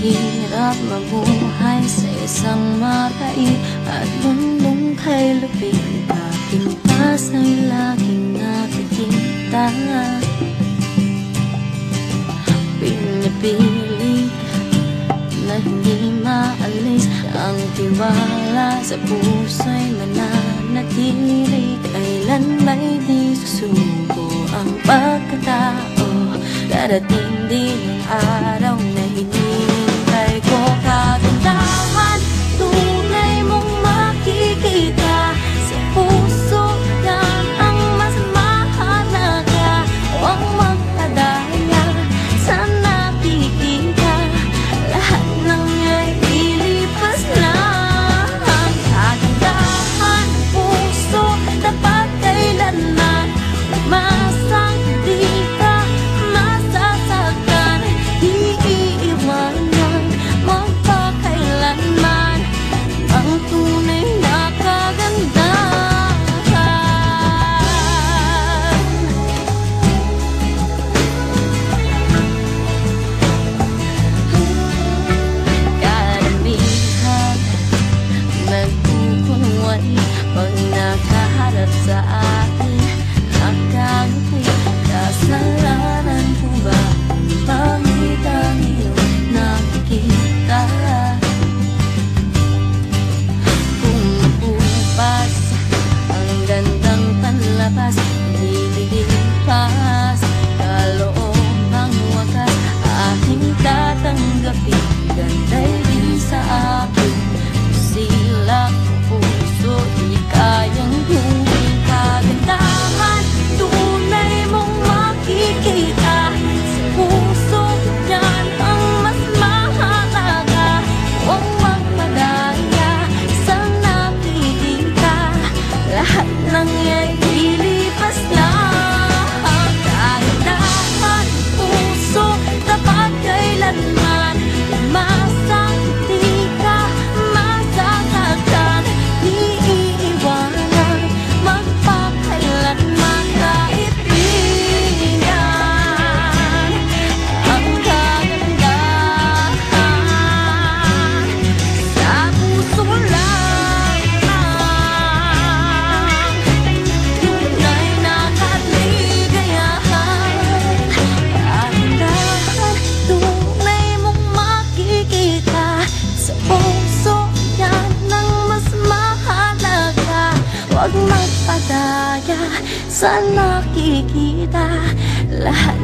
Mahirap mabuhay sa isang maraig at mundong kay lupig. Kapintas ay laging nakikita, pinipili na hindi maalis. Ang tiwala sa puso'y mananatili, kailan may di susuko ang pagkatao. Darating din ang araw na hinihintay ko. Kagandahan, tunay mong makikita sa puso, yan ang mas mahalaga. Huwag magpadaya sa nakikita, lahat ng iya'y lilipas lang. Kagandahan, puso, dapat kailanman umasang di ka masasaktan. Iiwanan magpakailanman ang tunay na kagandahan. Karamihan nagkukunway pag nakaharap sa akin, nakangiti. Kasalanan ko ba ang pangit ang iyong nakikita? Kung mapupas ang gandang panlabas, nililipas kaloobang wakas, aking tatanggapin. Ganda'y din sa akin, sila ko puso, di kayang huwing. Kagandahan, tunay mong makikita sa puso, yan ang mas mahalaga. Huwag magpadaya sa nakikita, lahat ng iya'y lilipas lang. Kagandahan, puso, dapat kailanman umasang di ka masasaktan. Iiwanan magpakailanman, kaibigan, ang kagandahan sa puso lang. Tunay na kaligayahan. Kagandahan, tunay mong makikita sa puso, yan ang mas mahalaga. Huwag magpadaya sa nakikita, lahat